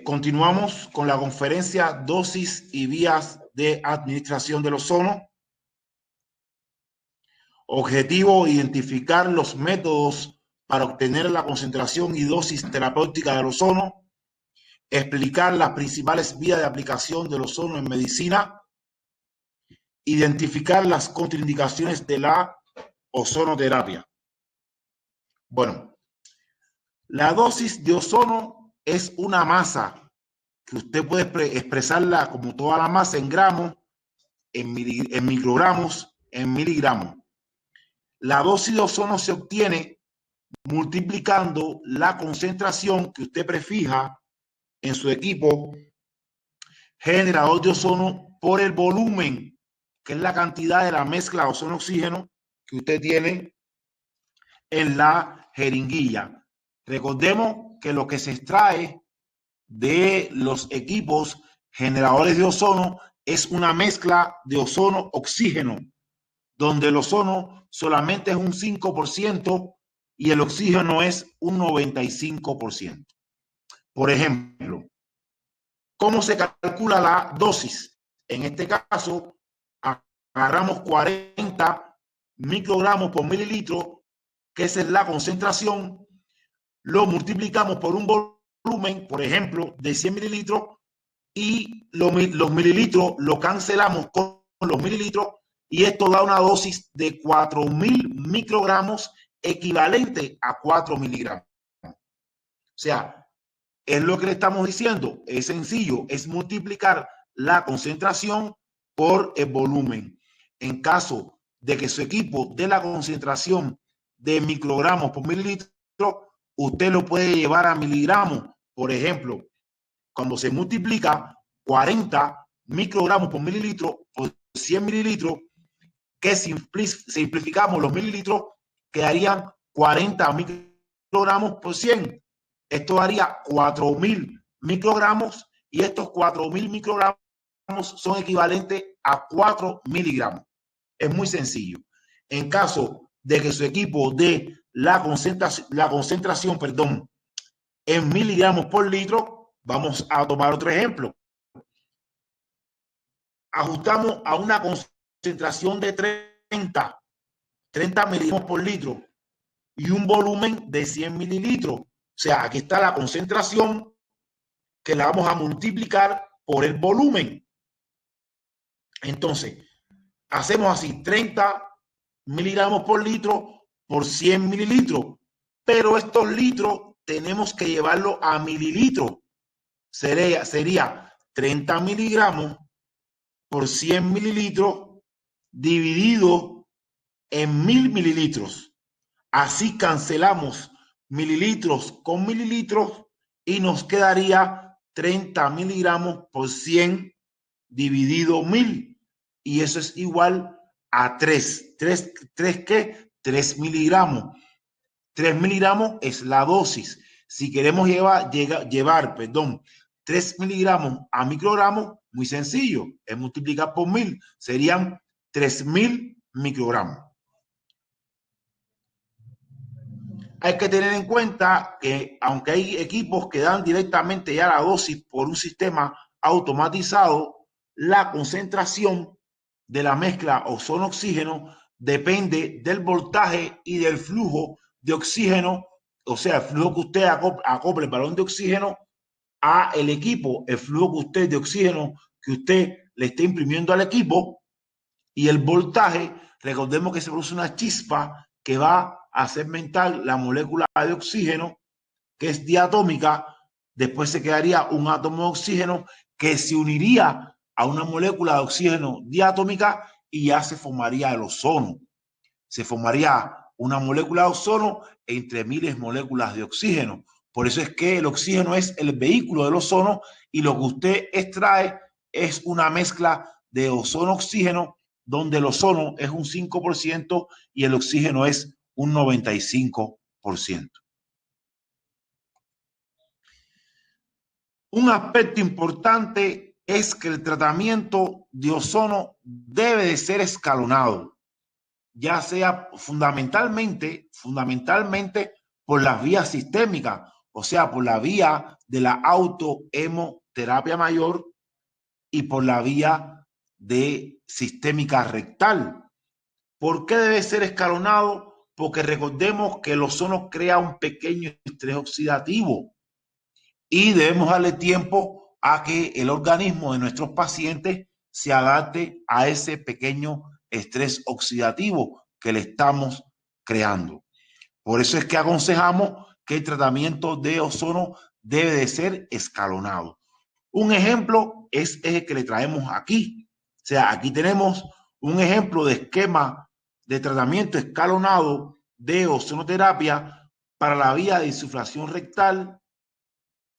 Continuamos con la conferencia Dosis y vías de administración del ozono. Objetivo: identificar los métodos para obtener la concentración y dosis terapéutica del ozono. Explicar las principales vías de aplicación del ozono en medicina. Identificar las contraindicaciones de la ozonoterapia. Bueno, la dosis de ozono es una masa que usted puede expresarla como toda la masa en gramos, en microgramos, en miligramos. La dosis de ozono se obtiene multiplicando la concentración que usted prefija en su equipo generador de ozono por el volumen, que es la cantidad de la mezcla de ozono-oxígeno que usted tiene en la jeringuilla. Recordemos que lo que se extrae de los equipos generadores de ozono es una mezcla de ozono-oxígeno, donde el ozono solamente es un 5% y el oxígeno es un 95%. Por ejemplo, ¿cómo se calcula la dosis? En este caso, agarramos 40 microgramos por mililitro, que esa es la concentración, lo multiplicamos por un volumen, por ejemplo, de 100 mililitros, y los mililitros lo cancelamos con los mililitros, y esto da una dosis de 4.000 microgramos, equivalente a 4 miligramos. O sea, es lo que le estamos diciendo, es sencillo, es multiplicar la concentración por el volumen. En caso de que su equipo dé la concentración de microgramos por mililitro, usted lo puede llevar a miligramos. Por ejemplo, cuando se multiplica 40 microgramos por mililitro por 100 mililitros, que simplificamos los mililitros, quedarían 40 microgramos por 100. Esto daría 4.000 microgramos, y estos 4.000 microgramos son equivalentes a 4 miligramos. Es muy sencillo. En caso de que su equipo dé la concentración en miligramos por litro, vamos a tomar otro ejemplo. Ajustamos a una concentración de 30 miligramos por litro y un volumen de 100 mililitros. O sea, aquí está la concentración que la vamos a multiplicar por el volumen. Entonces, hacemos así: 30 miligramos por litro por 100 mililitros. Pero estos litros tenemos que llevarlo a mililitros. Sería 30 miligramos por 100 mililitros dividido en 1.000 mililitros. Así cancelamos mililitros con mililitros y nos quedaría 30 miligramos por 100 dividido 1.000. Y eso es igual a 3. ¿Qué? 3 miligramos. 3 miligramos es la dosis. Si queremos llevar 3 miligramos a microgramos, muy sencillo, es multiplicar por 1.000, serían 3.000 microgramos. Hay que tener en cuenta que aunque hay equipos que dan directamente ya la dosis por un sistema automatizado, la concentración de la mezcla ozono-oxígeno depende del voltaje y del flujo de oxígeno, o sea, el flujo que usted acople el balón de oxígeno a el equipo, el flujo que usted de oxígeno que usted le está imprimiendo al equipo, y el voltaje. Recordemos que se produce una chispa que va a segmentar la molécula de oxígeno, que es diatómica. Después se quedaría un átomo de oxígeno que se uniría a una molécula de oxígeno diatómica y ya se formaría el ozono. Se formaría una molécula de ozono entre miles de moléculas de oxígeno. Por eso es que el oxígeno es el vehículo del ozono, y lo que usted extrae es una mezcla de ozono-oxígeno, donde el ozono es un 5% y el oxígeno es un 95%. Un aspecto importante es que el tratamiento de ozono debe de ser escalonado, ya sea fundamentalmente por las vías sistémicas, o sea, por la vía de la autohemoterapia mayor y por la vía de sistémica rectal. ¿Por qué debe ser escalonado? Porque recordemos que el ozono crea un pequeño estrés oxidativo y debemos darle tiempo a que el organismo de nuestros pacientes se adapte a ese pequeño estrés oxidativo que le estamos creando. Por eso es que aconsejamos que el tratamiento de ozono debe de ser escalonado. Un ejemplo es el que le traemos aquí. O sea, aquí tenemos un ejemplo de esquema de tratamiento escalonado de ozonoterapia para la vía de insuflación rectal,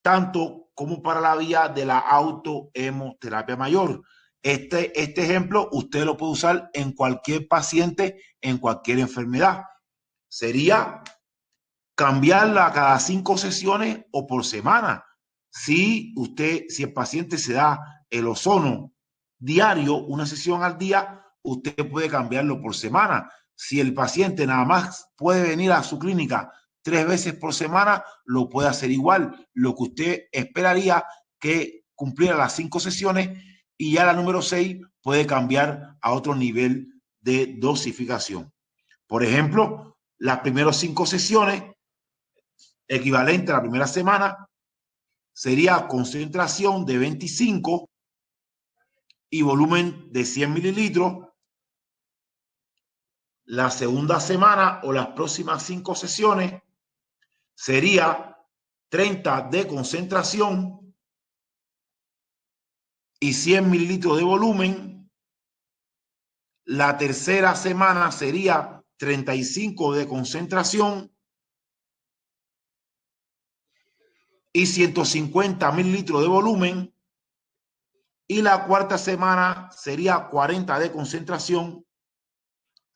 tanto como para la vía de la autohemoterapia mayor. Este ejemplo usted lo puede usar en cualquier paciente, en cualquier enfermedad. Sería cambiarla cada 5 sesiones o por semana. Si el paciente se da el ozono diario, una sesión al día, usted puede cambiarlo por semana. Si el paciente nada más puede venir a su clínica 3 veces por semana, lo puede hacer igual. Lo que usted esperaría que cumpliera las 5 sesiones y ya la número 6 puede cambiar a otro nivel de dosificación. Por ejemplo, las primeras 5 sesiones equivalente a la primera semana sería concentración de 25 y volumen de 100 mililitros. La segunda semana o las próximas 5 sesiones sería 30 de concentración y 100 mililitros de volumen. La tercera semana sería 35 de concentración y 150 mililitros de volumen. Y la cuarta semana sería 40 de concentración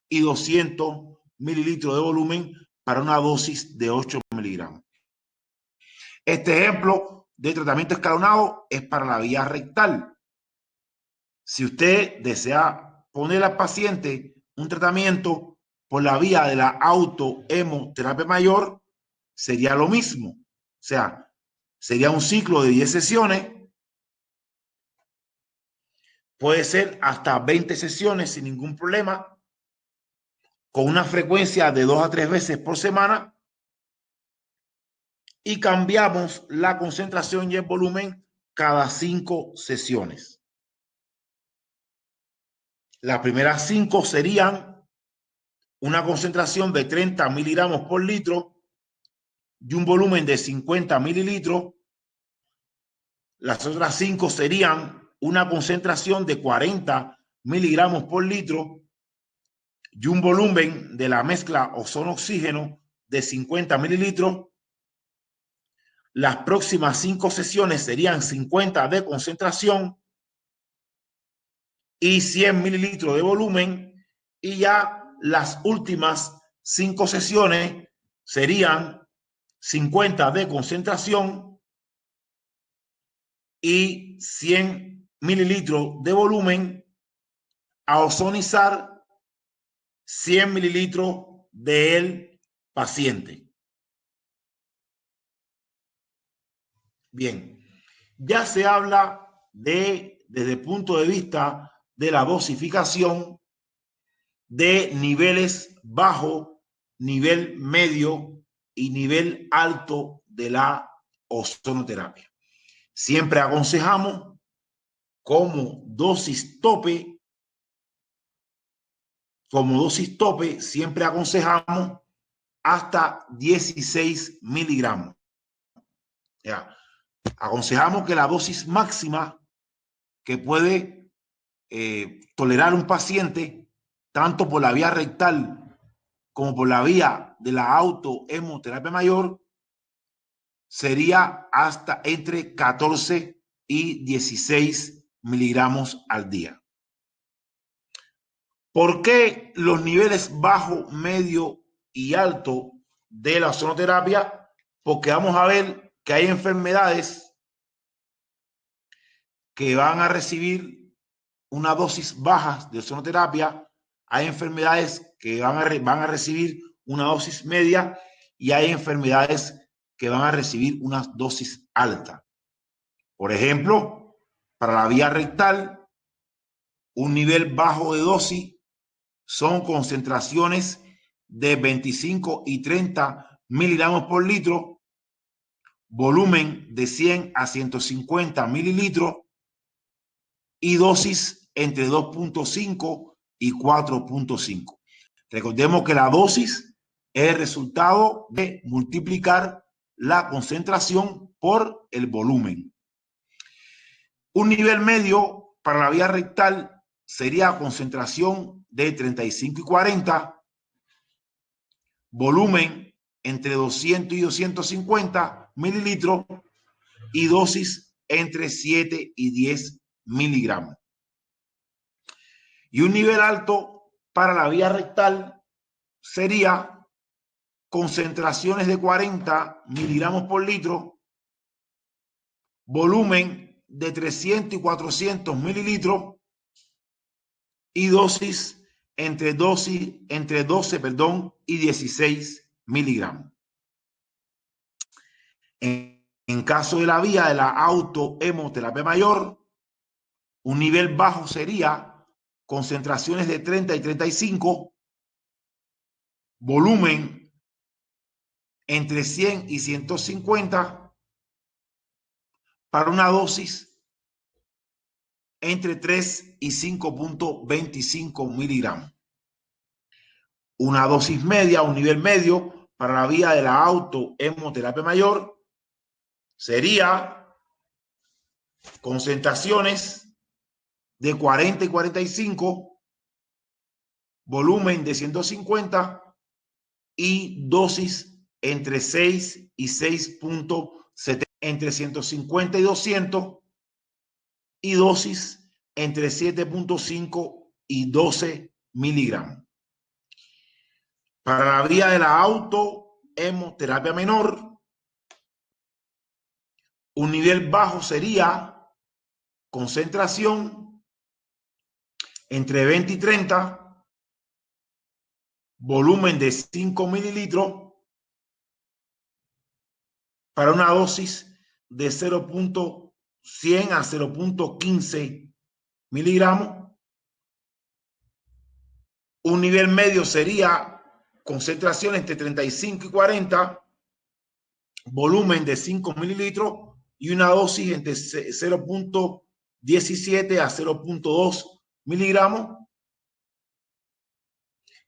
y 200 mililitros de volumen para una dosis de 8 miligramos. Este ejemplo de tratamiento escalonado es para la vía rectal. Si usted desea poner al paciente un tratamiento por la vía de la autohemoterapia mayor, sería lo mismo. O sea, sería un ciclo de 10 sesiones. Puede ser hasta 20 sesiones sin ningún problema, con una frecuencia de 2 a 3 veces por semana, y cambiamos la concentración y el volumen cada 5 sesiones. Las primeras 5 serían una concentración de 30 miligramos por litro y un volumen de 50 mililitros. Las otras 5 serían una concentración de 40 miligramos por litro y un volumen de la mezcla ozono-oxígeno de 50 mililitros. Las próximas 5 sesiones serían 50 de concentración y 100 mililitros de volumen, y ya las últimas 5 sesiones serían 50 de concentración y 100 mililitros de volumen a ozonizar 100 mililitros del paciente. Bien, ya se habla desde el punto de vista de la dosificación, de niveles bajo, nivel medio y nivel alto de la ozonoterapia. Siempre aconsejamos como dosis tope, siempre aconsejamos hasta 16 miligramos. Ya. Aconsejamos que la dosis máxima que puede tolerar un paciente, tanto por la vía rectal como por la vía de la autohemoterapia mayor, sería hasta entre 14 y 16 miligramos al día. ¿Por qué los niveles bajo, medio y alto de la ozonoterapia? Porque vamos a ver que hay enfermedades que van a recibir una dosis baja de ozonoterapia, hay enfermedades que van a recibir una dosis media y hay enfermedades que van a recibir una dosis alta. Por ejemplo, para la vía rectal, un nivel bajo de dosis son concentraciones de 25 y 30 miligramos por litro, volumen de 100 a 150 mililitros y dosis entre 2.5 y 4.5. Recordemos que la dosis es el resultado de multiplicar la concentración por el volumen. Un nivel medio para la vía rectal sería concentración de 35 y 40, volumen entre 200 y 250 mililitros y dosis entre 7 y 10 miligramos. Y un nivel alto para la vía rectal sería concentraciones de 40 miligramos por litro, volumen de 300 y 400 mililitros y dosis entre 12 y 16 miligramos. En caso de la vía de la autohemoterapia mayor, un nivel bajo sería concentraciones de 30 y 35, volumen entre 100 y 150 para una dosis entre 3 y 5.25 miligramos. Una dosis media, un nivel medio para la vía de la autohemoterapia mayor sería concentraciones de 40 y 45, volumen de 150 y dosis entre 6 y 6.70, entre 150 y 200 y dosis entre 7.5 y 12 miligramos. Para la vía de la autohemoterapia menor, un nivel bajo sería concentración entre 20 y 30, volumen de 5 mililitros para una dosis de 0.100 a 0.15 miligramos. Un nivel medio sería concentración entre 35 y 40, volumen de 5 mililitros y una dosis entre 0.17 a 0.2 miligramos.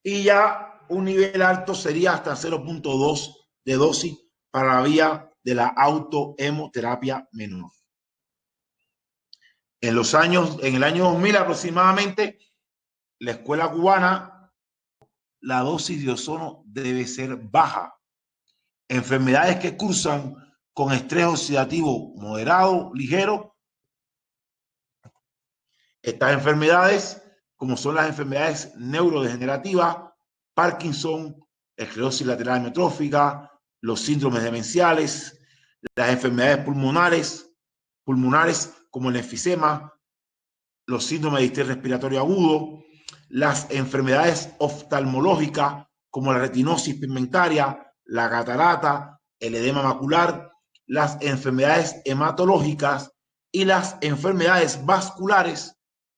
Y ya un nivel alto sería hasta 0.2 de dosis para la vía de la autohemoterapia menor. En el año 2000 aproximadamente, la escuela cubana, la dosis de ozono debe ser baja. Enfermedades que cursan con estrés oxidativo moderado, ligero. Estas enfermedades, como son las enfermedades neurodegenerativas, Parkinson, esclerosis lateral amiotrófica, los síndromes demenciales, las enfermedades pulmonares como el enfisema, los síndromes de distrés respiratorio agudo, las enfermedades oftalmológicas como la retinosis pigmentaria, la catarata, el edema macular, las enfermedades hematológicas y las enfermedades vasculares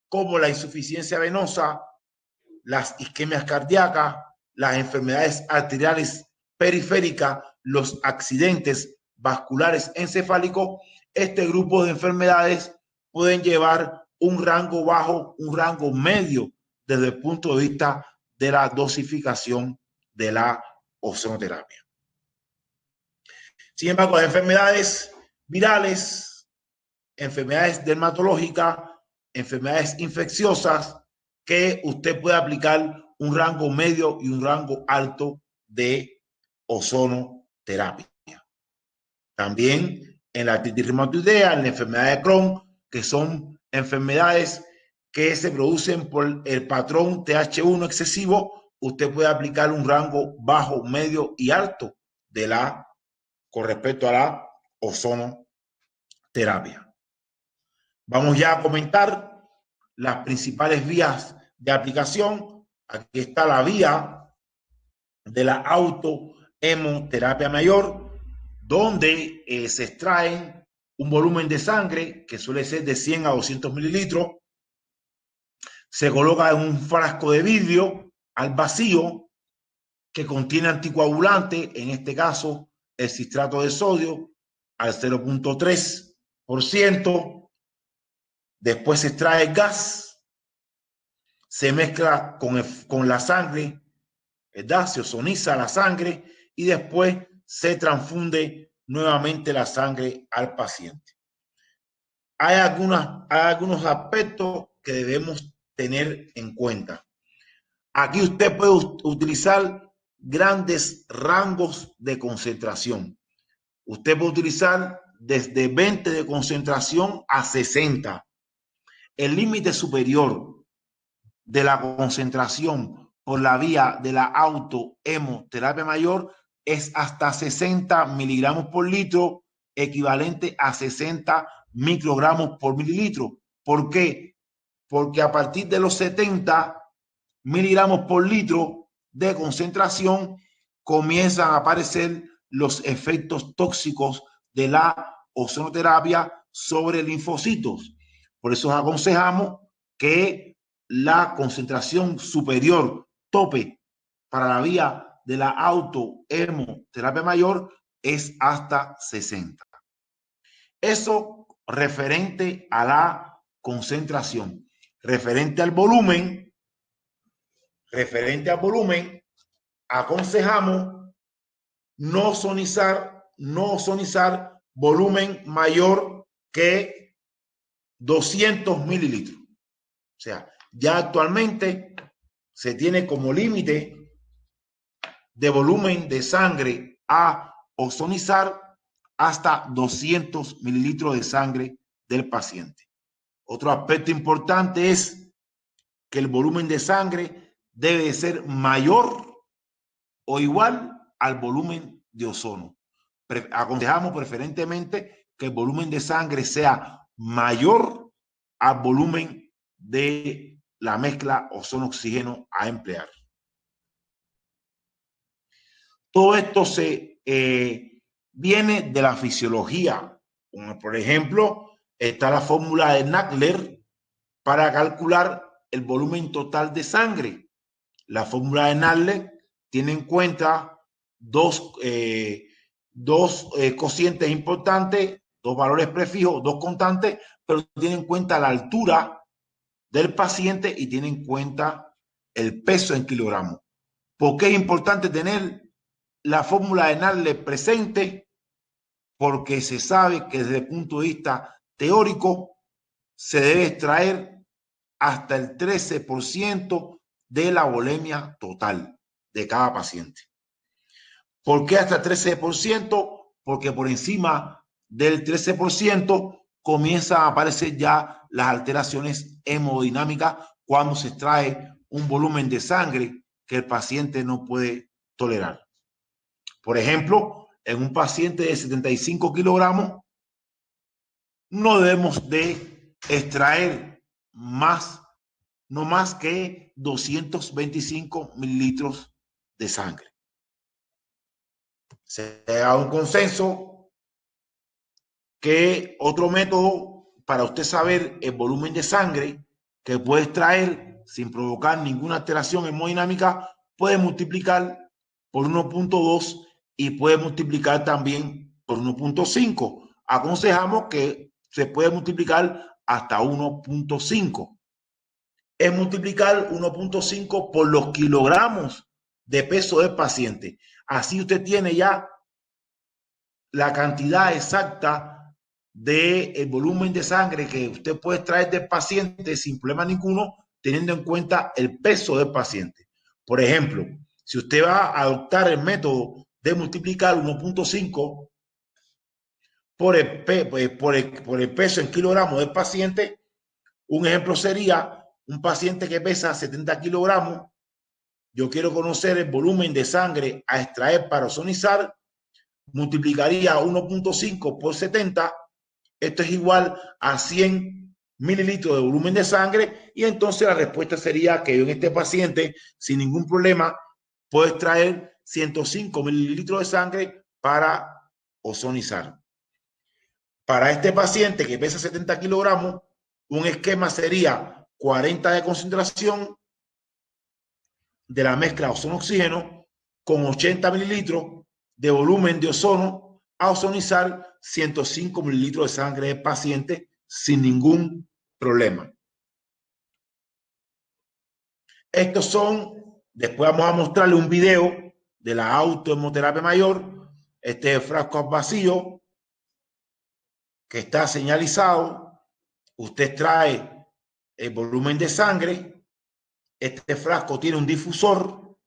como la insuficiencia venosa, las isquemias cardíacas, las enfermedades arteriales periféricas, los accidentes vasculares encefálicos. Este grupo de enfermedades pueden llevar un rango bajo, un rango medio desde el punto de vista de la dosificación de la ozonoterapia. Sin embargo, las enfermedades virales, enfermedades dermatológicas, enfermedades infecciosas, que usted puede aplicar un rango medio y un rango alto de ozonoterapia. También en la artritis reumatoidea, en la enfermedad de Crohn, que son enfermedades que se producen por el patrón TH1 excesivo, usted puede aplicar un rango bajo, medio y alto con respecto a la ozonoterapia. Vamos ya a comentar las principales vías de aplicación. Aquí está la vía de la autohemoterapia mayor. donde se extraen un volumen de sangre que suele ser de 100 a 200 mililitros. Se coloca en un frasco de vidrio al vacío que contiene anticoagulante, en este caso el citrato de sodio al 0.3%. Después se extrae el gas, se mezcla con la sangre, ¿verdad? Se ozoniza la sangre y después se transfunde nuevamente la sangre al paciente. Hay algunos aspectos que debemos tener en cuenta. Aquí usted puede utilizar grandes rangos de concentración. Usted puede utilizar desde 20 de concentración a 60. El límite superior de la concentración por la vía de la autohemoterapia mayor es hasta 60 miligramos por litro, equivalente a 60 microgramos por mililitro. ¿Por qué? Porque a partir de los 70 miligramos por litro de concentración comienzan a aparecer los efectos tóxicos de la ozonoterapia sobre linfocitos. Por eso aconsejamos que la concentración superior tope para la vía de la autohemoterapia mayor es hasta 60. Eso referente a la concentración. Referente al volumen, aconsejamos no ozonizar volumen mayor que 200 mililitros. O sea, ya actualmente se tiene como límite de volumen de sangre a ozonizar hasta 200 mililitros de sangre del paciente. Otro aspecto importante es que el volumen de sangre debe ser mayor o igual al volumen de ozono. Aconsejamos preferentemente que el volumen de sangre sea mayor al volumen de la mezcla ozono-oxígeno a emplear. Todo esto viene de la fisiología. Por ejemplo, está la fórmula de Nackler para calcular el volumen total de sangre. La fórmula de Nackler tiene en cuenta dos cocientes importantes, dos valores prefijos, dos constantes, pero tiene en cuenta la altura del paciente y tiene en cuenta el peso en kilogramos. ¿Por qué es importante tener la fórmula de Nackler presente? Porque se sabe que desde el punto de vista teórico se debe extraer hasta el 13% de la volemia total de cada paciente. ¿Por qué hasta el 13%? Porque por encima del 13% comienzan a aparecer ya las alteraciones hemodinámicas cuando se extrae un volumen de sangre que el paciente no puede tolerar. Por ejemplo, en un paciente de 75 kilogramos, no debemos de extraer no más que 225 mililitros de sangre. Se da un consenso que otro método para usted saber el volumen de sangre que puede extraer sin provocar ninguna alteración hemodinámica, puede multiplicar por 1.2 y puede multiplicar también por 1.5. Aconsejamos que se puede multiplicar hasta 1.5. Es multiplicar 1.5 por los kilogramos de peso del paciente. Así usted tiene ya la cantidad exacta del volumen de sangre que usted puede extraer del paciente sin problema ninguno, teniendo en cuenta el peso del paciente. Por ejemplo, si usted va a adoptar el método de multiplicar 1.5 por el peso en kilogramos del paciente, un ejemplo sería un paciente que pesa 70 kilogramos. Yo quiero conocer el volumen de sangre a extraer para ozonizar. Multiplicaría 1.5 por 70. Esto es igual a 100 mililitros de volumen de sangre. Y entonces la respuesta sería que yo en este paciente, sin ningún problema, puedo extraer 105 mililitros de sangre para ozonizar. Para este paciente que pesa 70 kilogramos, un esquema sería 40 de concentración de la mezcla ozono-oxígeno con 80 mililitros de volumen de ozono a ozonizar 105 mililitros de sangre del paciente sin ningún problema. Estos son, después vamos a mostrarle un video de la autohemoterapia mayor. Este es el frasco vacío que está señalizado. Usted trae el volumen de sangre. Este frasco tiene un difusor.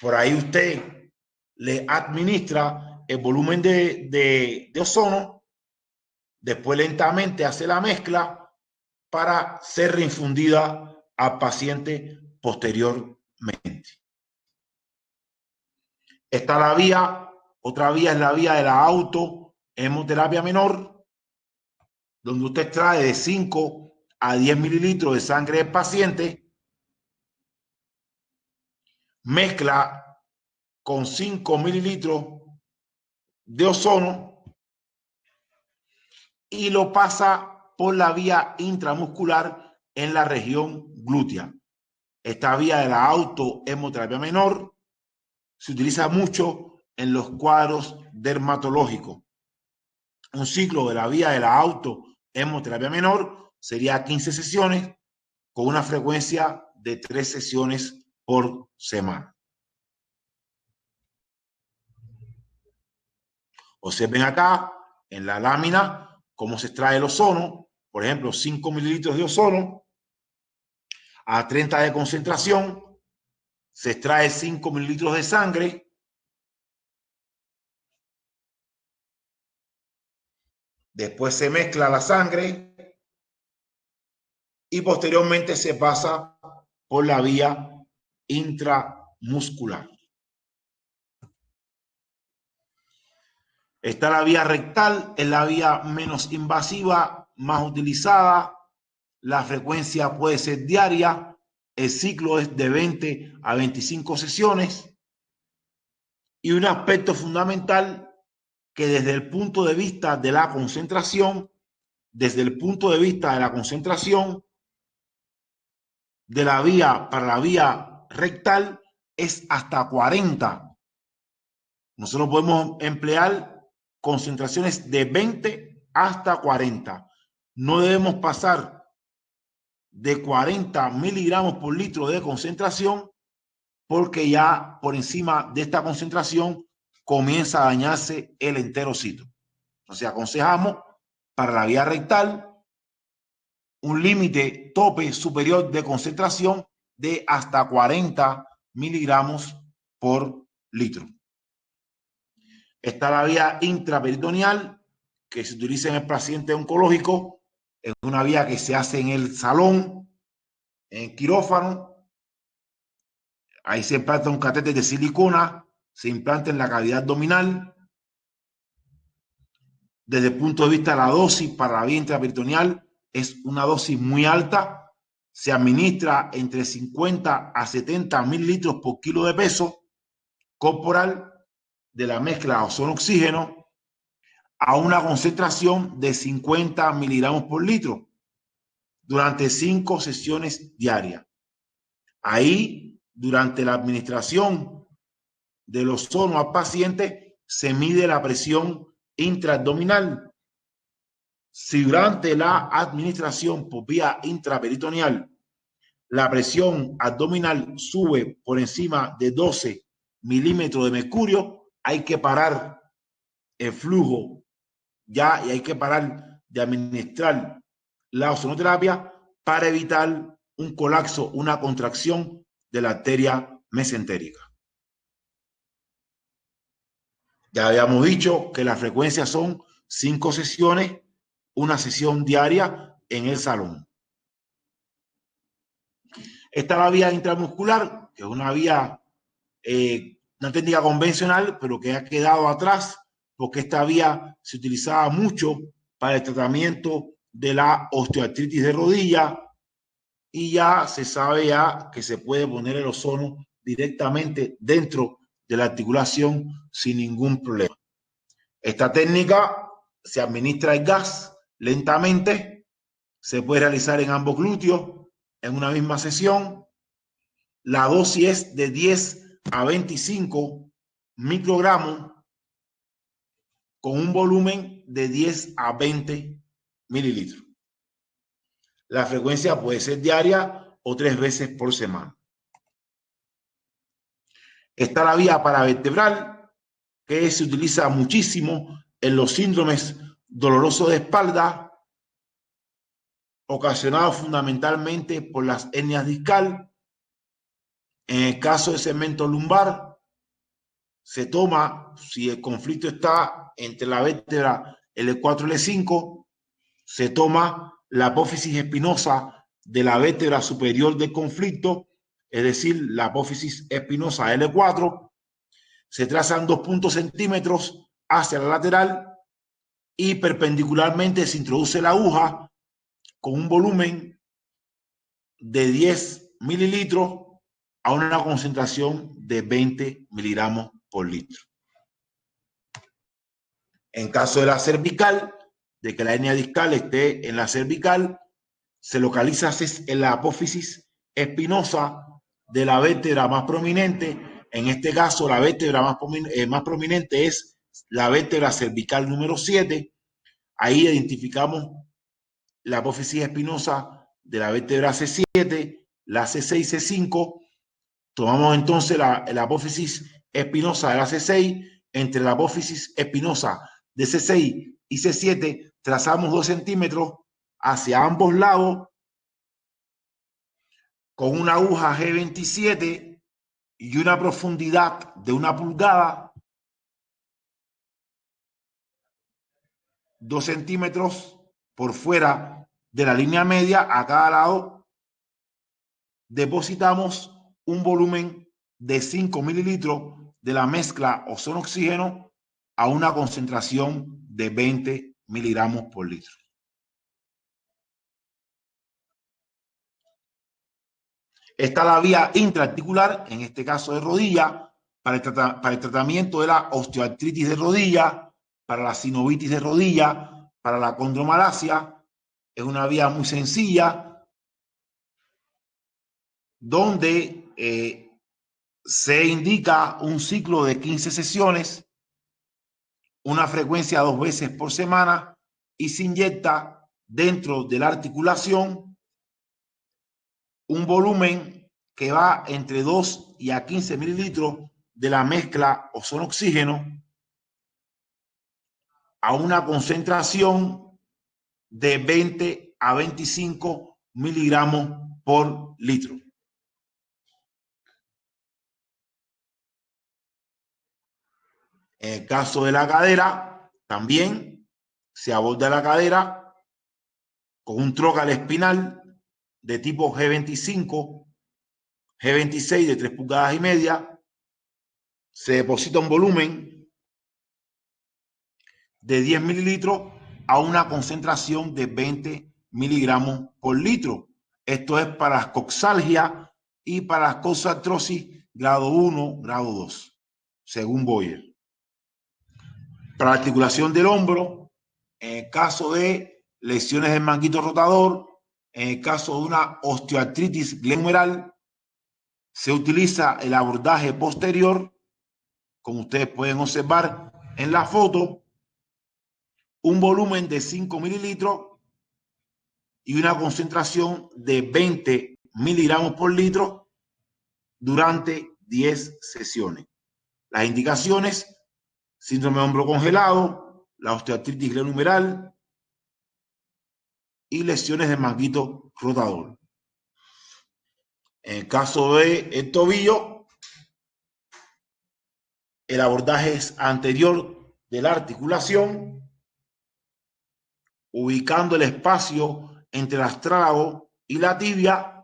Por ahí usted le administra el volumen de ozono. Después lentamente hace la mezcla para ser reinfundida al paciente posteriormente. Está la vía, otra vía es la vía de la autohemoterapia menor, donde usted trae de 5 a 10 mililitros de sangre del paciente, mezcla con 5 mililitros de ozono y lo pasa por la vía intramuscular en la región glútea. Esta vía de la autohemoterapia menor se utiliza mucho en los cuadros dermatológicos. Un ciclo de la vía de la autohemoterapia menor sería 15 sesiones con una frecuencia de 3 sesiones por semana. Observen acá en la lámina cómo se extrae el ozono. Por ejemplo, 5 mililitros de ozono a 30 de concentración. Se extrae 5 mililitros de sangre. Después se mezcla la sangre y posteriormente se pasa por la vía intramuscular. Está la vía rectal, es la vía menos invasiva, más utilizada. La frecuencia puede ser diaria. El ciclo es de 20 a 25 sesiones. Y un aspecto fundamental que desde el punto de vista de la concentración, de la vía para la vía rectal es hasta 40. Nosotros podemos emplear concentraciones de 20 hasta 40. No debemos pasar de 40 miligramos por litro de concentración, porque ya por encima de esta concentración comienza a dañarse el enterocito. Entonces aconsejamos para la vía rectal un límite tope superior de concentración de hasta 40 miligramos por litro. Está la vía intraperitoneal, que se utiliza en el paciente oncológico. Es una vía que se hace en el salón, en el quirófano. Ahí se implanta un catéter de silicona, se implanta en la cavidad abdominal. Desde el punto de vista de la dosis para la vía intraperitoneal, es una dosis muy alta. Se administra entre 50 a 70 mililitros por kilo de peso corporal de la mezcla ozono-oxígeno a una concentración de 50 miligramos por litro durante 5 sesiones diarias. Ahí, durante la administración del ozono al paciente, se mide la presión intraabdominal. Si durante la administración por vía intraperitoneal la presión abdominal sube por encima de 12 milímetros de mercurio, hay que parar el flujo ya y hay que parar de administrar la ozonoterapia para evitar un colapso, una contracción de la arteria mesentérica. Ya habíamos dicho que las frecuencias son 5 sesiones, una sesión diaria en el salón. Está la vía intramuscular, que es una vía, una técnica convencional, pero que ha quedado atrás porque esta vía se utilizaba mucho para el tratamiento de la osteoartritis de rodilla y ya se sabe ya que se puede poner el ozono directamente dentro de la articulación sin ningún problema. Esta técnica se administra el gas lentamente, se puede realizar en ambos glúteos en una misma sesión. La dosis es de 10 a 25 microgramos con un volumen de 10 a 20 mililitros. La frecuencia puede ser diaria o 3 veces por semana. Está la vía paravertebral, que se utiliza muchísimo en los síndromes dolorosos de espalda, ocasionados fundamentalmente por las hernias discal. En el caso de segmento lumbar, se toma, si el conflicto está entre la vértebra L4 y L5, se toma la apófisis espinosa de la vértebra superior del conflicto, es decir, la apófisis espinosa L4, se trazan 2 centímetros hacia la lateral y perpendicularmente se introduce la aguja con un volumen de 10 mililitros a una concentración de 20 miligramos por litro. En caso de la cervical, de que la hernia discal esté en la cervical, se localiza en la apófisis espinosa de la vértebra más prominente. En este caso, la vértebra más prominente es la vértebra cervical número 7. Ahí identificamos la apófisis espinosa de la vértebra C7, la C6, C5. Tomamos entonces la apófisis espinosa de la C6, entre la apófisis espinosa de C6 y C7, trazamos 2 centímetros hacia ambos lados con una aguja G27 y una profundidad de 1 pulgada, 2 centímetros por fuera de la línea media a cada lado. Depositamos un volumen de 5 mililitros de la mezcla ozono-oxígeno a una concentración de 20 miligramos por litro. Está la vía intraarticular, en este caso de rodilla, para el tratamiento de la osteoartritis de rodilla, para la sinovitis de rodilla, para la condromalacia. Es una vía muy sencilla donde se indica un ciclo de 15 sesiones, una frecuencia 2 veces por semana, y se inyecta dentro de la articulación un volumen que va entre 2 y a 15 mililitros de la mezcla ozono-oxígeno a una concentración de 20 a 25 miligramos por litro. En el caso de la cadera, también se aborda la cadera con un trócal espinal de tipo G25, G26 de 3 pulgadas y media. Se deposita un volumen de 10 mililitros a una concentración de 20 miligramos por litro. Esto es para las coxalgia y para las coxartrosis grado 1, grado 2, según Boyer. Para la articulación del hombro, en el caso de lesiones del manguito rotador, en el caso de una osteoartritis glenumeral, se utiliza el abordaje posterior, como ustedes pueden observar en la foto, un volumen de 5 mililitros y una concentración de 20 miligramos por litro durante 10 sesiones. Las indicaciones: síndrome de hombro congelado, la osteoartritis glenumeral y lesiones del manguito rotador. En el caso del tobillo, el abordaje es anterior de la articulación, ubicando el espacio entre el astrálago y la tibia.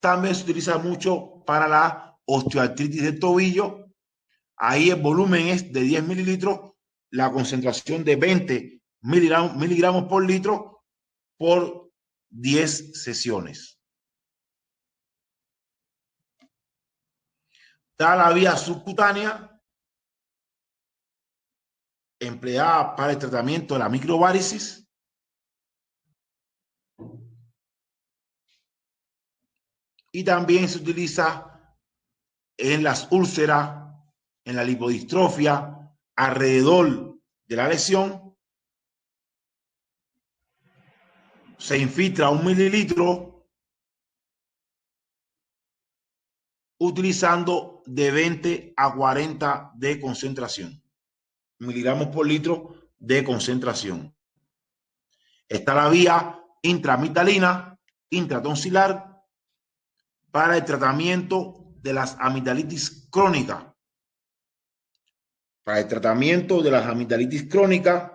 También se utiliza mucho para la osteoartritis del tobillo. Ahí el volumen es de 10 mililitros, la concentración de 20 miligramos por litro por 10 sesiones. Está la vía subcutánea. empleada para el tratamiento de la microvaricis. Y también se utiliza en las úlceras, en la lipodistrofia, alrededor de la lesión. Se infiltra 1 mililitro utilizando de 20 a 40 de concentración, miligramos por litro de concentración. Está la vía intramigdalina, intratonsilar, para el tratamiento de las amigdalitis crónicas. Para el tratamiento de las amigdalitis crónicas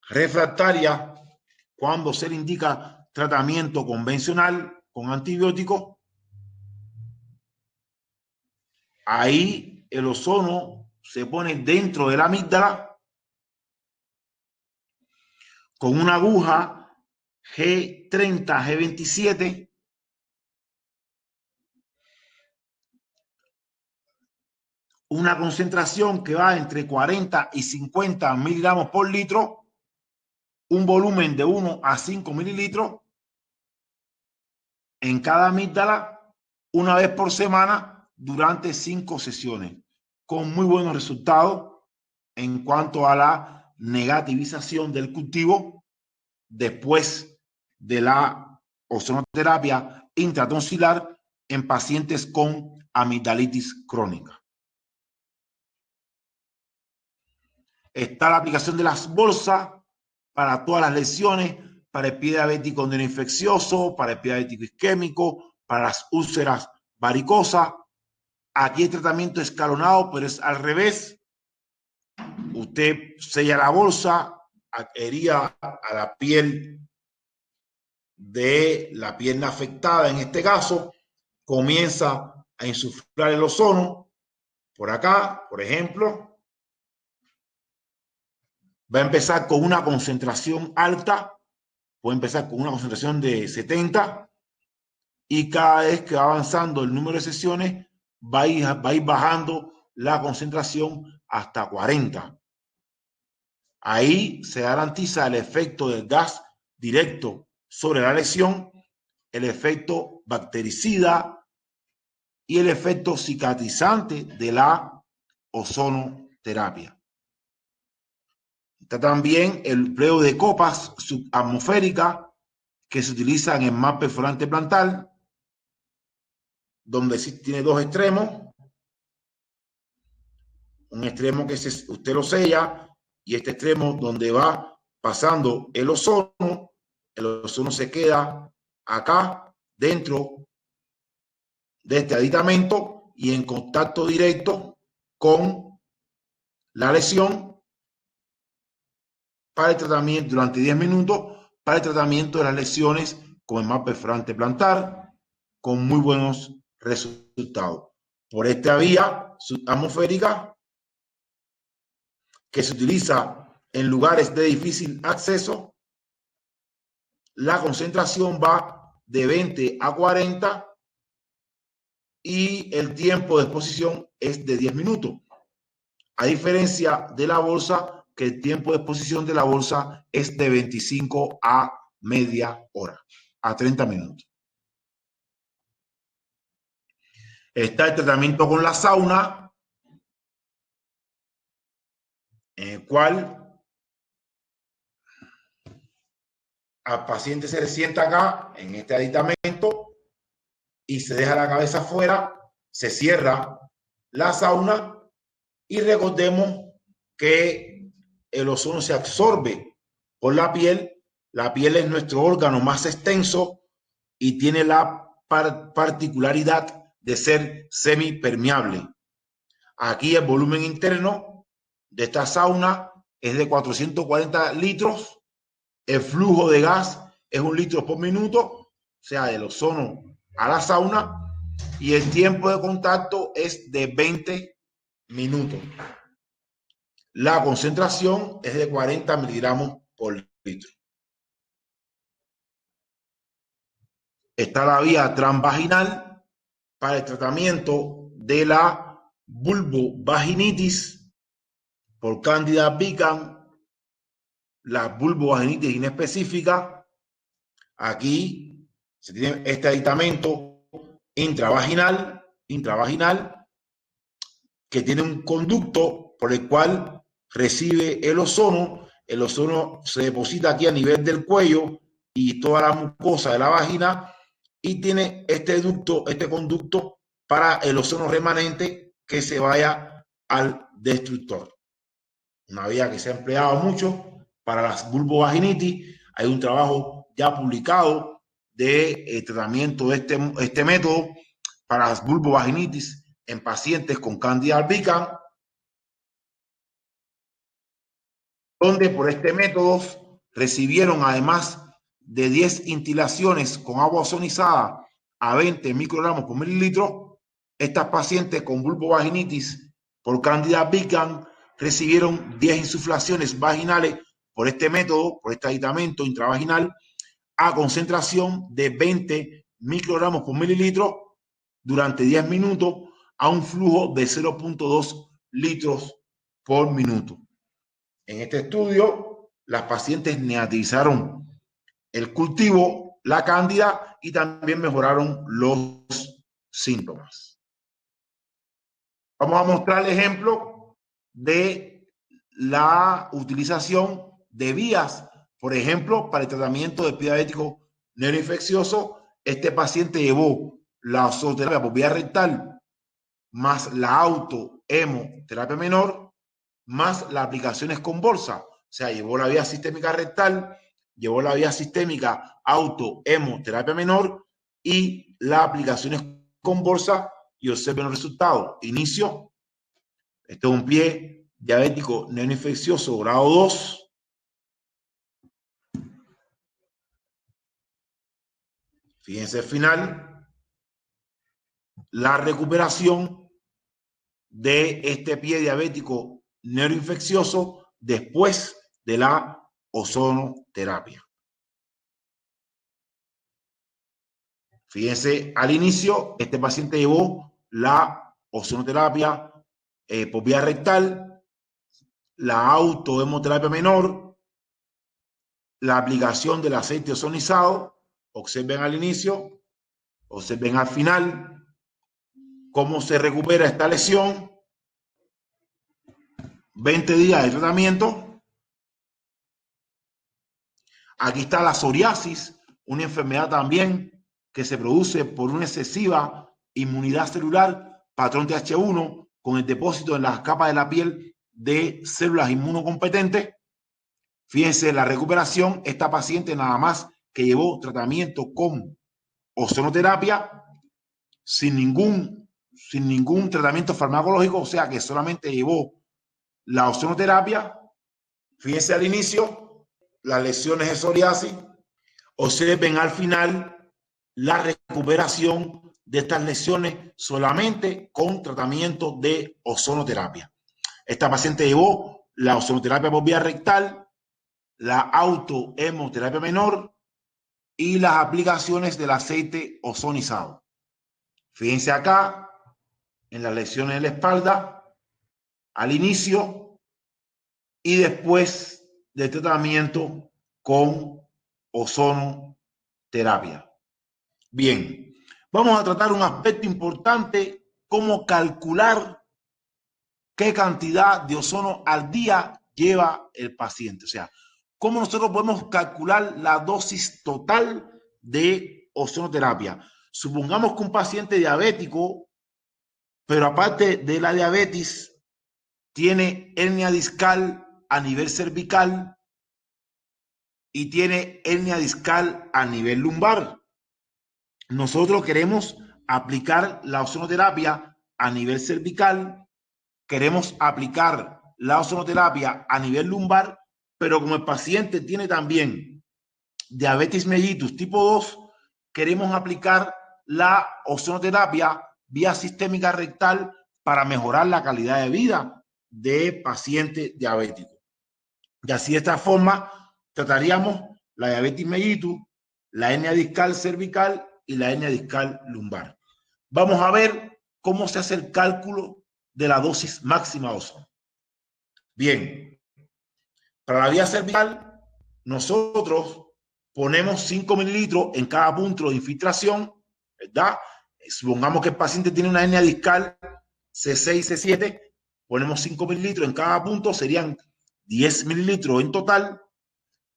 refractaria, cuando se le indica tratamiento convencional con antibióticos, ahí el ozono se pone dentro de la amígdala con una aguja G30, G27, una concentración que va entre 40 y 50 miligramos por litro, un volumen de 1 a 5 mililitros en cada amígdala, una vez por semana durante 5 sesiones, con muy buenos resultados en cuanto a la negativización del cultivo después de la ozonoterapia intratonsilar en pacientes con amigdalitis crónica. Está la aplicación de las bolsas para todas las lesiones, para el pie diabético no infeccioso, para el pie diabético isquémico, para las úlceras varicosas. Aquí el tratamiento escalonado, pero es al revés. Usted sella la bolsa, adhería a la piel de la pierna afectada, en este caso, comienza a insuflar el ozono por acá, por ejemplo. Va a empezar con una concentración alta, puede empezar con una concentración de 70 y cada vez que va avanzando el número de sesiones va a ir bajando la concentración hasta 40. Ahí se garantiza el efecto del gas directo sobre la lesión, el efecto bactericida y el efecto cicatrizante de la ozonoterapia. Está también el empleo de copas subatmosféricas que se utilizan en mal perforante plantar, donde sí tiene dos extremos. Un extremo que usted lo sella y este extremo donde va pasando el ozono se queda acá dentro de este aditamento y en contacto directo con la lesión para el tratamiento durante 10 minutos para el tratamiento de las lesiones con el mal perforante plantar con muy buenos resultados. Por esta vía atmosférica que se utiliza en lugares de difícil acceso, la concentración va de 20 a 40 y el tiempo de exposición es de 10 minutos. A diferencia de la bolsa, que el tiempo de exposición de la bolsa es de 25 a media hora, a 30 minutos. Está el tratamiento con la sauna, en el cual al paciente se le sienta acá en este aditamento y se deja la cabeza afuera, se cierra la sauna y recordemos que el ozono se absorbe por la piel. La piel es nuestro órgano más extenso y tiene la particularidad de ser semipermeable. Aquí el volumen interno de esta sauna es de 440 litros. El flujo de gas es 1 litro por minuto, o sea, del ozono a la sauna, y el tiempo de contacto es de 20 minutos. La concentración es de 40 miligramos por litro. Está la vía transvaginal para el tratamiento de la vulvovaginitis por Candida albicans, la vulvovaginitis inespecífica. Aquí se tiene este aditamento intravaginal que tiene un conducto por el cual recibe el ozono. El ozono se deposita aquí a nivel del cuello y toda la mucosa de la vagina, y tiene este conducto para el ozono remanente que se vaya al destructor. Una vía que se ha empleado mucho para las vulvovaginitis. Hay un trabajo ya publicado de tratamiento de este método para las vulvovaginitis en pacientes con Candida albicans, donde por este método recibieron, además de 10 instilaciones con agua ozonizada a 20 microgramos por mililitro, estas pacientes con vulvovaginitis por Candida albicans recibieron 10 insuflaciones vaginales por este método, por este aditamento intravaginal, a concentración de 20 microgramos por mililitro durante 10 minutos a un flujo de 0.2 litros por minuto. En este estudio, las pacientes negativizaron el cultivo, la cándida, y también mejoraron los síntomas. Vamos a mostrar el ejemplo de la utilización de vías, por ejemplo, para el tratamiento de pie diabético neuroinfeccioso. Este paciente llevó la ozonoterapia por vía rectal más la autohemoterapia menor más las aplicaciones con bolsa. O sea, llevó la vía sistémica rectal, llevó la vía sistémica autohemoterapia menor y las aplicaciones con bolsa, y observen los resultados. Inicio. Este es un pie diabético neuroinfeccioso grado 2. Fíjense el final. La recuperación de este pie diabético neuroinfeccioso después de la ozonoterapia. Fíjense, al inicio, este paciente llevó la ozonoterapia por vía rectal, la autohemoterapia menor, la aplicación del aceite ozonizado. Observen al inicio, observen al final cómo se recupera esta lesión. 20 días de tratamiento. Aquí está la psoriasis, una enfermedad también que se produce por una excesiva inmunidad celular, patrón TH1, con el depósito en las capas de la piel de células inmunocompetentes. Fíjense la recuperación. Esta paciente nada más que llevó tratamiento con ozonoterapia sin ningún tratamiento farmacológico, o sea que solamente llevó la ozonoterapia. Fíjense al inicio las lesiones de psoriasis. Observen al final la recuperación de estas lesiones solamente con tratamiento de ozonoterapia. Esta paciente llevó la ozonoterapia por vía rectal, la autohemoterapia menor y las aplicaciones del aceite ozonizado. Fíjense acá en las lesiones de la espalda al inicio y después del tratamiento con ozonoterapia. Bien, vamos a tratar un aspecto importante: cómo calcular qué cantidad de ozono al día lleva el paciente. O sea, cómo nosotros podemos calcular la dosis total de ozonoterapia. Supongamos que un paciente diabético, pero aparte de la diabetes, tiene hernia discal a nivel cervical y tiene hernia discal a nivel lumbar. Nosotros queremos aplicar la ozonoterapia a nivel cervical, queremos aplicar la ozonoterapia a nivel lumbar, pero como el paciente tiene también diabetes mellitus tipo 2, queremos aplicar la ozonoterapia vía sistémica rectal para mejorar la calidad de vida de paciente diabético. Y así de esta forma trataríamos la diabetes mellitus, la hernia discal cervical y la hernia discal lumbar. Vamos a ver cómo se hace el cálculo de la dosis máxima de ozono. Bien, para la vía cervical, nosotros ponemos 5 mililitros en cada punto de infiltración, ¿verdad? Supongamos que el paciente tiene una hernia discal C6, C7, ponemos 5 mililitros en cada punto, serían 10 mililitros en total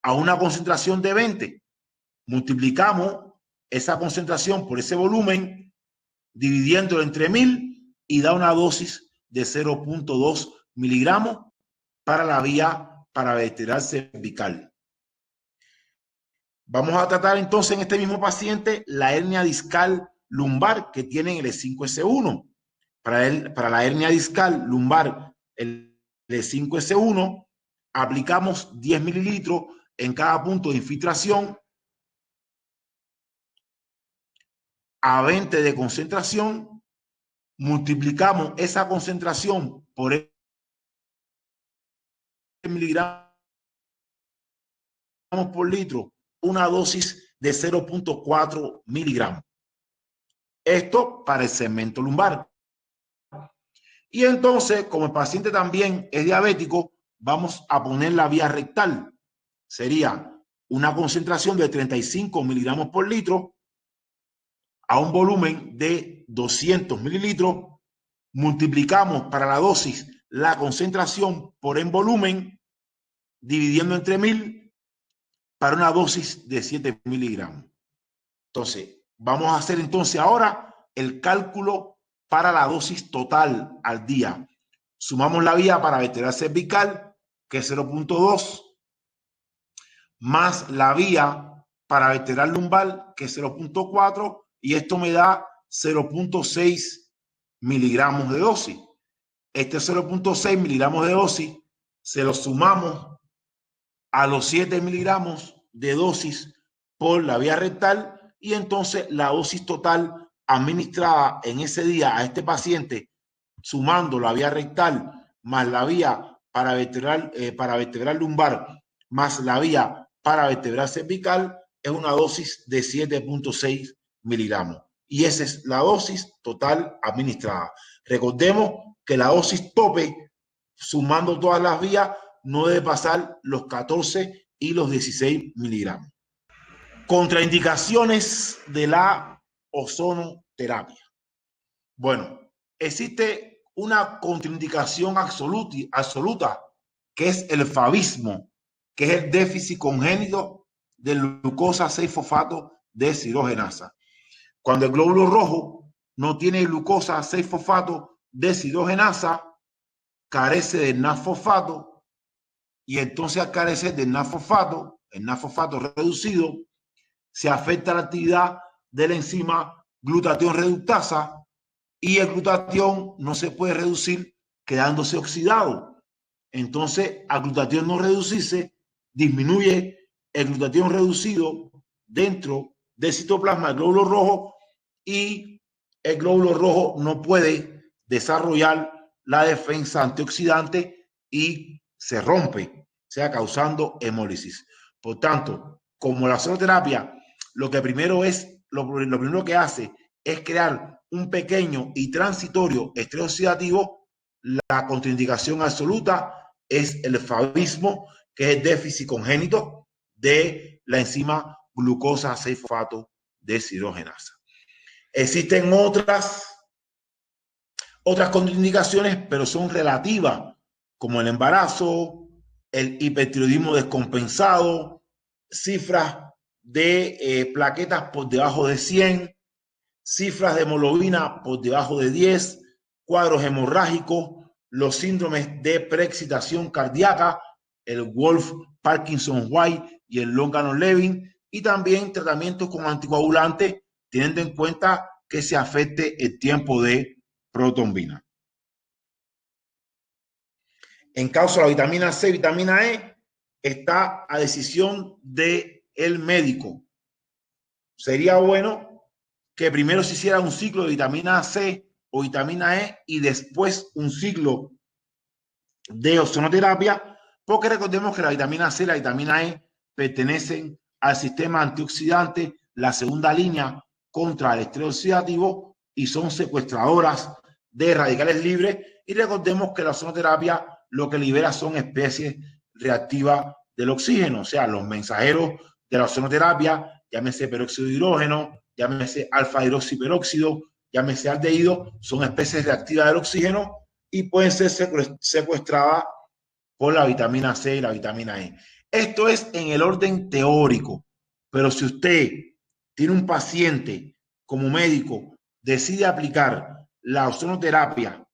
a una concentración de 20. Multiplicamos esa concentración por ese volumen, dividiéndolo entre 1000 y da una dosis de 0.2 miligramos para la vía paravertebral cervical. Vamos a tratar entonces en este mismo paciente la hernia discal lumbar que tiene el E5S1. Para la hernia discal lumbar, el E5S1, aplicamos 10 mililitros en cada punto de infiltración a 20 de concentración. Multiplicamos esa concentración por el miligramos por litro, una dosis de 0.4 miligramos. Esto para el segmento lumbar. Y entonces, como el paciente también es diabético, vamos a poner la vía rectal. Sería una concentración de 35 miligramos por litro a un volumen de 200 mililitros. Multiplicamos para la dosis la concentración por el volumen, dividiendo entre 1000 para una dosis de 7 miligramos. Entonces, vamos a hacer entonces ahora el cálculo para la dosis total al día. Sumamos la vía paravertebral cervical, que es 0.2, más la vía paravertebral lumbar, que es 0.4, y esto me da 0.6 miligramos de dosis. Este 0.6 miligramos de dosis se lo sumamos a los 7 miligramos de dosis por la vía rectal, y entonces la dosis total administrada en ese día a este paciente, sumando la vía rectal más la vía paravertebral lumbar más la vía paravertebral cervical, es una dosis de 7.6 miligramos. Y esa es la dosis total administrada. Recordemos que la dosis tope, sumando todas las vías, no debe pasar los 14 y los 16 miligramos. Contraindicaciones de la ozonoterapia. Bueno, existe una contraindicación absoluta, que es el fabismo, que es el déficit congénito de glucosa 6-fosfato deshidrogenasa. Cuando el glóbulo rojo no tiene glucosa 6-fosfato deshidrogenasa, carece de NAD-fosfato, y entonces al carecer del NAD-fosfato, el NAD-fosfato reducido, se afecta la actividad de la enzima glutatión reductasa, y el glutatión no se puede reducir quedándose oxidado. Entonces, al glutatión no reducirse, disminuye el glutatión reducido dentro del citoplasma del glóbulo rojo, y el glóbulo rojo no puede desarrollar la defensa antioxidante y se rompe, o sea, causando hemólisis. Por tanto, como la ozonoterapia, lo primero que hace es crear un pequeño y transitorio estrés oxidativo, la contraindicación absoluta es el fabismo, que es el déficit congénito de la enzima glucosa 6-fosfato deshidrogenasa. Existen otras contraindicaciones, pero son relativas, como el embarazo, el hipertiroidismo descompensado, cifras de plaquetas por debajo de 100, cifras de hemoglobina por debajo de 10, cuadros hemorrágicos, los síndromes de preexcitación cardíaca, el Wolff, Parkinson White y el Longano-Levin, y también tratamientos con anticoagulantes, teniendo en cuenta que se afecte el tiempo de protrombina. En caso de la vitamina C, vitamina E, está a decisión del médico. Sería bueno que primero se hiciera un ciclo de vitamina C o vitamina E y después un ciclo de ozonoterapia, porque recordemos que la vitamina C y la vitamina E pertenecen al sistema antioxidante, la segunda línea contra el estrés oxidativo, y son secuestradoras de radicales libres. Y recordemos que la ozonoterapia lo que libera son especies reactivas del oxígeno, o sea, los mensajeros de la ozonoterapia, llámese peróxido de hidrógeno, llámese alfa hidroxiperóxido, llámese aldehído, son especies reactivas del oxígeno y pueden ser secuestradas por la vitamina C y la vitamina E. Esto es en el orden teórico, pero si usted tiene un paciente como médico, decide aplicar la ozonoterapia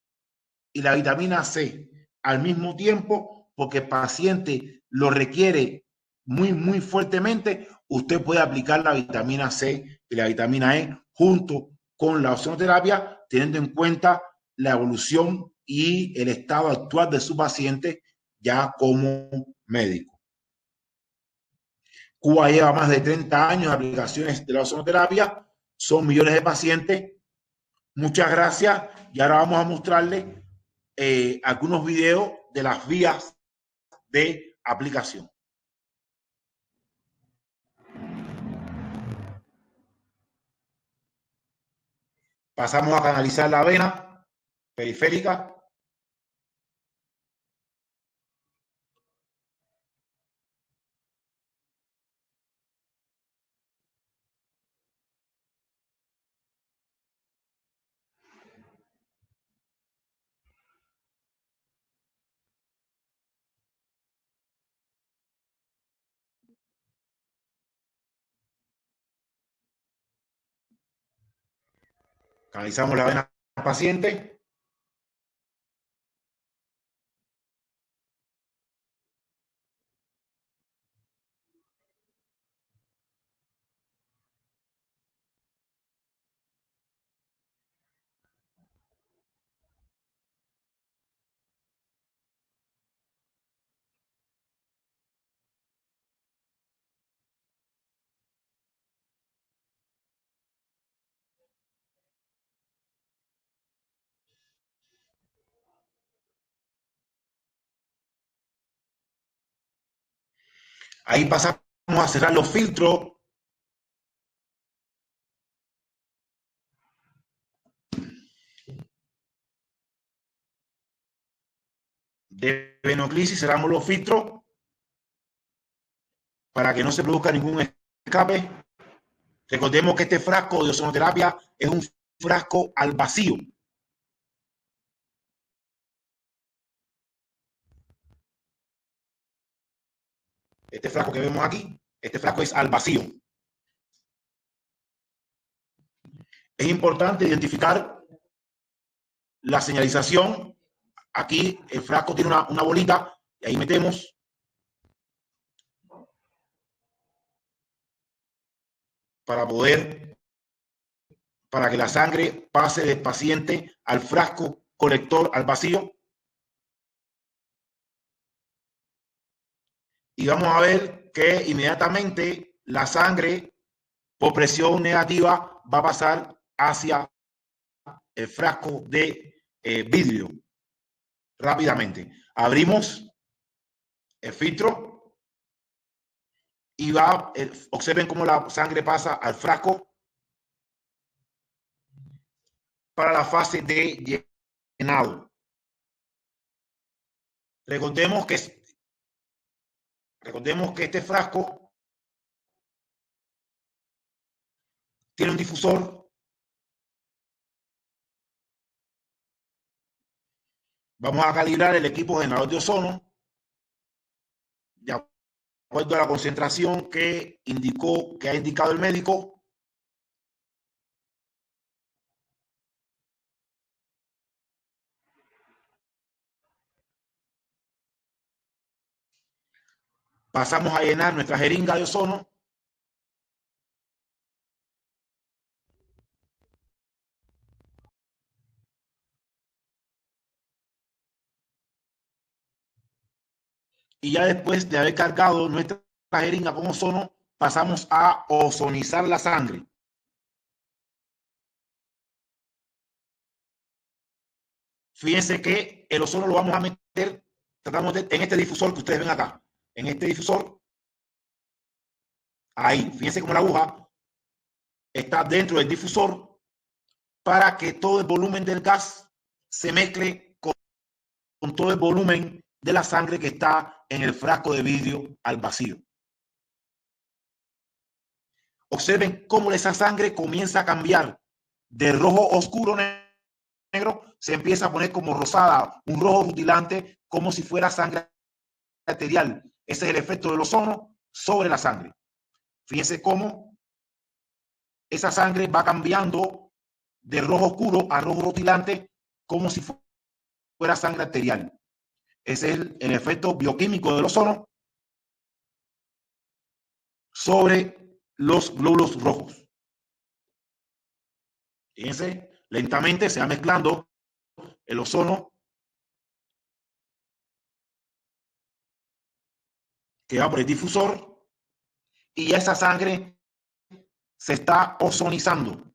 y la vitamina C al mismo tiempo, porque el paciente lo requiere muy fuertemente, usted puede aplicar la vitamina C y la vitamina E junto con la ozonoterapia, teniendo en cuenta la evolución y el estado actual de su paciente ya como médico. Cuba lleva más de 30 años de aplicaciones de la ozonoterapia, son millones de pacientes. Muchas gracias y ahora vamos a mostrarles algunos videos de las vías de aplicación. Pasamos a canalizar la vena periférica. Canalizamos la vena al paciente. Ahí pasamos a cerrar los filtros. De venoclisis, cerramos los filtros para que no se produzca ningún escape. Recordemos que este frasco de ozonoterapia es un frasco al vacío. Este frasco que vemos aquí, este frasco es al vacío. Es importante identificar la señalización. Aquí el frasco tiene una bolita y ahí metemos para que la sangre pase del paciente al frasco colector al vacío. Y vamos a ver que inmediatamente la sangre por presión negativa va a pasar hacia el frasco de vidrio. Rápidamente abrimos el filtro y observen cómo la sangre pasa al frasco para la fase de llenado. Recordemos que este frasco tiene un difusor. Vamos a calibrar el equipo generador de ozono de acuerdo a la concentración que ha indicado el médico. Pasamos a llenar nuestra jeringa de ozono. Y ya después de haber cargado nuestra jeringa con ozono, pasamos a ozonizar la sangre. Fíjense que el ozono lo vamos a meter, tratamos de, en este difusor que ustedes ven acá. En este difusor, ahí, fíjense como la aguja está dentro del difusor para que todo el volumen del gas se mezcle con todo el volumen de la sangre que está en el frasco de vidrio al vacío. Observen cómo esa sangre comienza a cambiar de rojo oscuro negro, se empieza a poner como rosada, un rojo rutilante, como si fuera sangre arterial. Ese es el efecto del ozono sobre la sangre. Fíjense cómo esa sangre va cambiando de rojo oscuro a rojo rutilante, como si fuera sangre arterial. Ese es el efecto bioquímico del ozono sobre los glóbulos rojos. Fíjense, lentamente se va mezclando el ozono que va por el difusor y ya esa sangre se está ozonizando.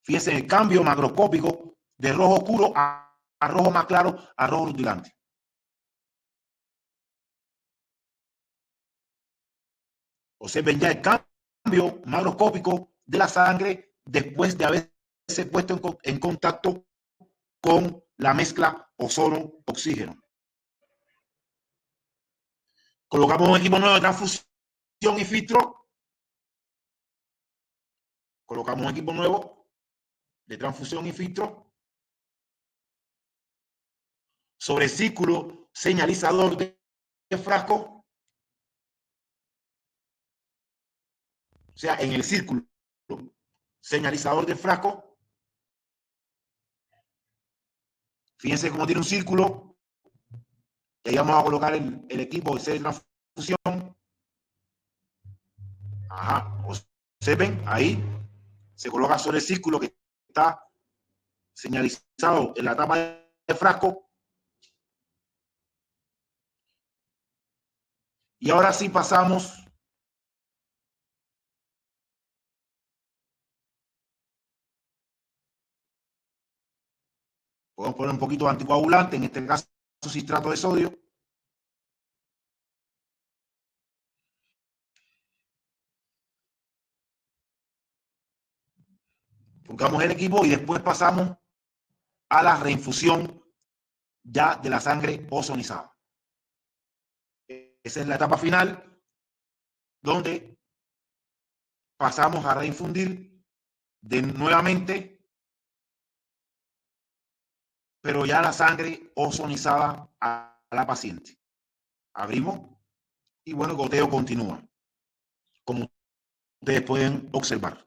Fíjense el cambio macroscópico de rojo oscuro a rojo más claro a rojo rutilante. Observen ya el cambio macroscópico de la sangre después de haberse puesto en contacto con la mezcla ozono-oxígeno. Colocamos un equipo nuevo de transfusión in vitro. Colocamos un equipo nuevo de transfusión in vitro sobre el círculo señalizador de frasco. O sea, en el círculo señalizador del frasco. Fíjense cómo tiene un círculo. Y ahí vamos a colocar el equipo de transfusión. Ajá. Observen, ahí se coloca sobre el círculo que está señalizado en la tapa del frasco. Y ahora sí pasamos podemos poner un poquito de anticoagulante, en este caso citrato de sodio. Pongamos el equipo y después pasamos a la reinfusión ya de la sangre ozonizada. Esa es la etapa final donde pasamos a reinfundir nuevamente, pero ya la sangre ozonizada a la paciente. Abrimos y bueno, el goteo continúa, como ustedes pueden observar.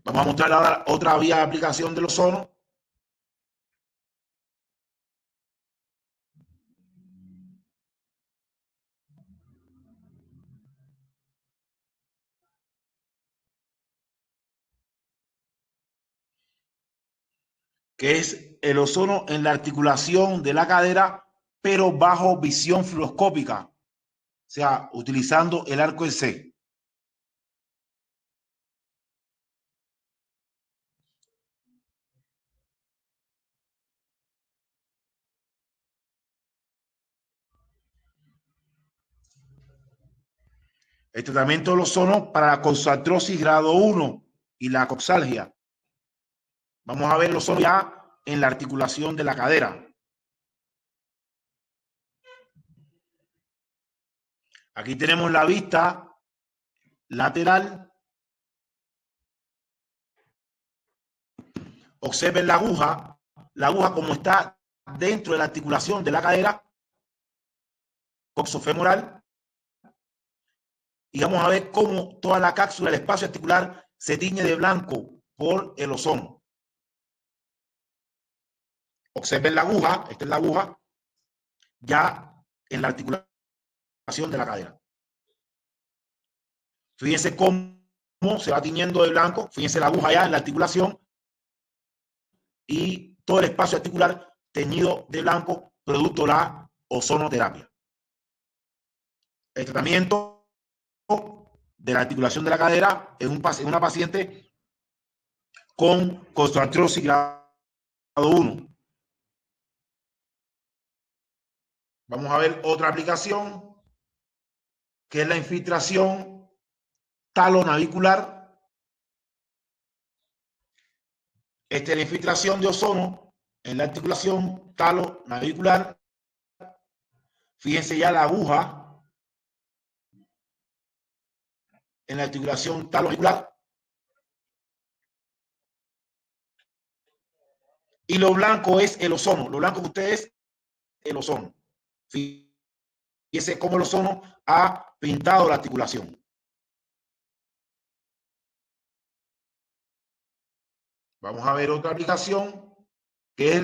Vamos a mostrar ahora otra vía de aplicación del ozono. Que es el ozono en la articulación de la cadera, pero bajo visión fluoroscópica, o sea, utilizando el arco en C. El tratamiento del ozono para la coxartrosis grado 1 y la coxalgia. Vamos a ver el ozono ya en la articulación de la cadera. Aquí tenemos la vista lateral. Observen la aguja como está dentro de la articulación de la cadera coxofemoral. Y vamos a ver cómo toda la cápsula, el espacio articular, se tiñe de blanco por el ozono. Observen la aguja, esta es la aguja, ya en la articulación de la cadera. Fíjense cómo se va tiñendo de blanco, fíjense la aguja ya en la articulación y todo el espacio articular teñido de blanco, producto de la ozonoterapia. El tratamiento de la articulación de la cadera en una paciente con coxartrosis grado 1. Vamos a ver otra aplicación, que es la infiltración talonavicular. Esta es la infiltración de ozono en la articulación talonavicular. Fíjense ya la aguja en la articulación talonavicular. Y lo blanco es el ozono. Lo blanco que ustedes es el ozono. Fíjense cómo el ozono ha pintado la articulación. Vamos a ver otra aplicación que es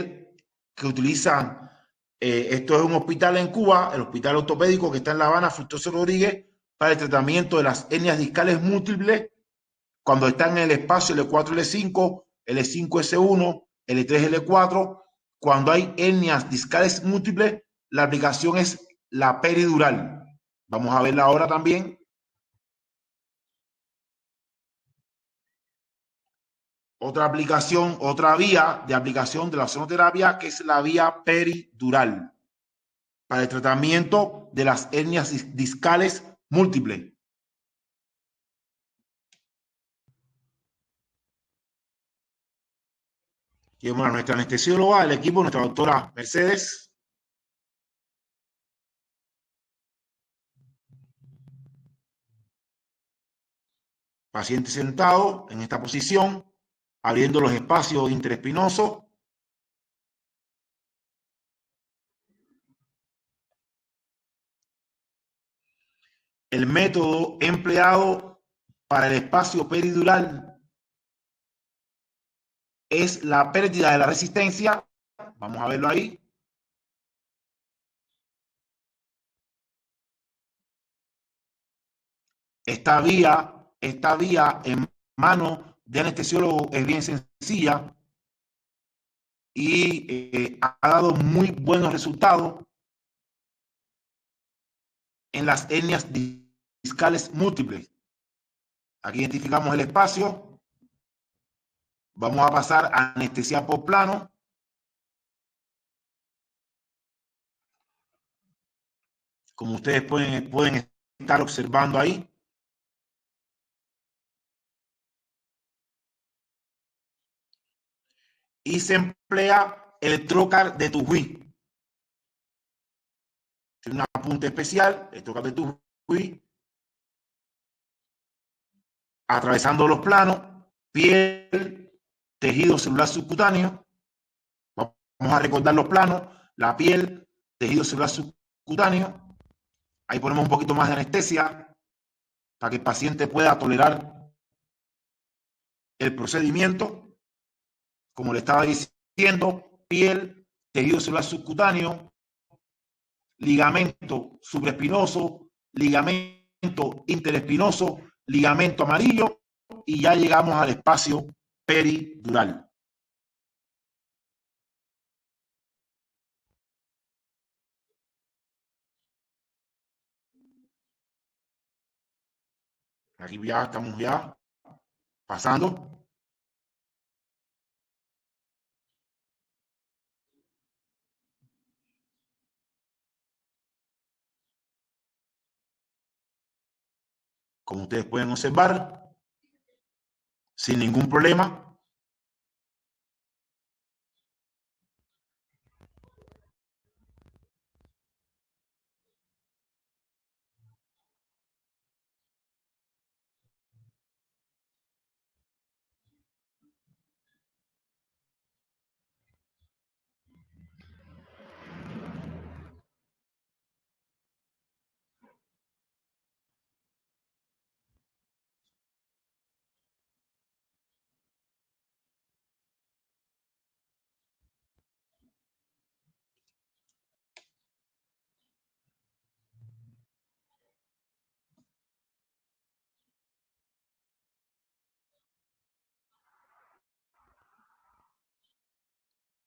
que utilizan. Esto es un hospital en Cuba, el hospital ortopédico que está en La Habana, Fructuoso Rodríguez, para el tratamiento de las hernias discales múltiples cuando están en el espacio L4, L5, L5, S1, L3, L4. Cuando hay hernias discales múltiples, la aplicación es la peridural. Vamos a verla ahora también. Otra aplicación, otra vía de aplicación de la ozonoterapia, que es la vía peridural para el tratamiento de las hernias discales múltiples. Y bueno, nuestra anestesióloga, el equipo, nuestra doctora Mercedes. Paciente sentado en esta posición, abriendo los espacios interespinosos. El método empleado para el espacio peridural es la pérdida de la resistencia. Vamos a verlo ahí. Esta vía en mano de anestesiólogo es bien sencilla y ha dado muy buenos resultados en las hernias discales múltiples. Aquí identificamos el espacio. Vamos a pasar a anestesia por plano. Como ustedes pueden estar observando ahí. Y se emplea el trocar de Tujuí. Tiene un apunte especial, el trocar de Tujuí, atravesando los planos, piel, tejido celular subcutáneo. Vamos a recordar los planos, la piel, tejido celular subcutáneo. Ahí ponemos un poquito más de anestesia para que el paciente pueda tolerar el procedimiento. Como le estaba diciendo, piel, tejido celular subcutáneo, ligamento supraespinoso, ligamento interespinoso, ligamento amarillo, y ya llegamos al espacio peridural. Aquí ya estamos ya pasando. Como ustedes pueden observar, sin ningún problema.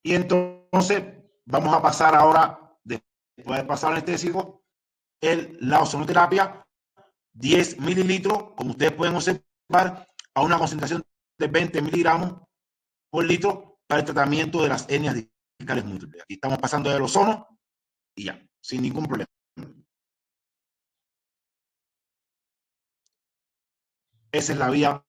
Y entonces vamos a pasar ahora, después de pasar al anestésico, la ozonoterapia, 10 mililitros, como ustedes pueden observar, a una concentración de 20 miligramos por litro para el tratamiento de las hernias discales múltiples. Aquí estamos pasando del ozono y ya, sin ningún problema. Esa es la vía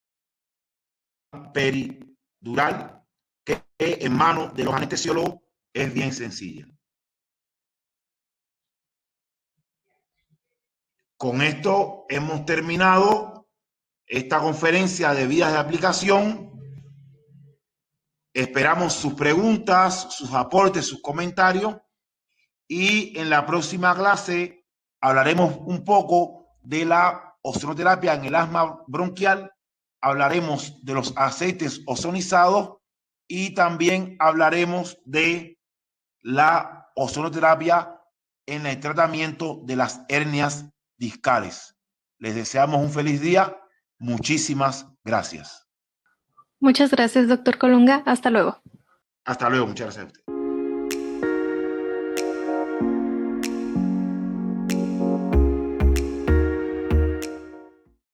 peridural, que en manos de los anestesiólogos es bien sencilla. Con esto hemos terminado esta conferencia de vías de aplicación. Esperamos sus preguntas, sus aportes, sus comentarios, y en la próxima clase hablaremos un poco de la ozonoterapia en el asma bronquial, hablaremos de los aceites ozonizados y también hablaremos de la ozonoterapia en el tratamiento de las hernias discales. Les deseamos un feliz día. Muchísimas gracias. Muchas gracias, doctor Colunga. Hasta luego. Hasta luego. Muchas gracias a usted.